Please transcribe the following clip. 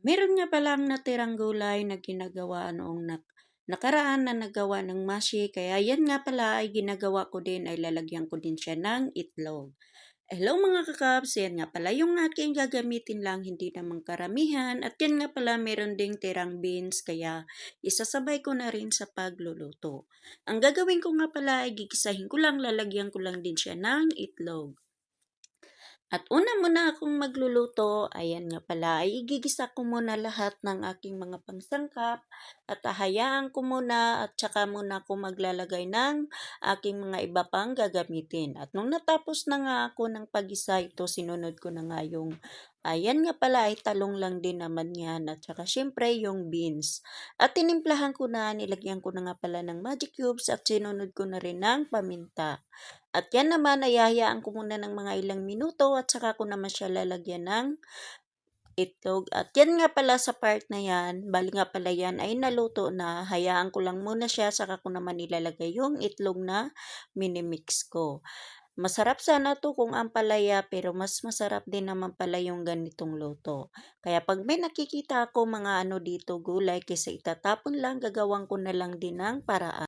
Meron nga palang natirang gulay na ginagawa noong nakaraan na nagawa ng mashi, kaya yan nga pala ay ginagawa ko din ay lalagyan ko din siya ng itlog. Hello mga kakabs, yan nga pala yung aking gagamitin lang, hindi naman karamihan. At yan nga pala meron ding tirang beans, kaya isasabay ko na rin sa pagluluto. Ang gagawin ko nga pala ay gigisahin ko lang, lalagyan ko lang din siya ng itlog. At una muna akong magluluto, ayan nga pala, ay igigisa ko muna lahat ng aking mga pangsangkap at hahayaan ko muna at saka muna ako maglalagay ng aking mga iba pang gagamitin. At nung natapos na nga ako ng pag-isa ito, sinunod ko na nga yung ayan nga pala ay talong lang din naman yan at saka syempre yung beans. At tinimplahan ko na, nilagyan ko na nga pala ng magic cubes at sinunod ko na rin ng paminta. At yan naman ay hahayaan ko muna ng mga ilang minuto at saka ko naman siya lalagyan ng itlog. At yan nga pala sa part na yan, bali nga pala yan ay naluto na, hayaan ko lang muna siya saka ko naman ilalagay yung itlog na minimix ko. Masarap sana to kung ampalaya pero mas masarap din naman pala yung ganitong luto. Kaya pag may nakikita ako mga ano dito gulay kaysa itatapon lang, gagawan ko na lang din ng paraan.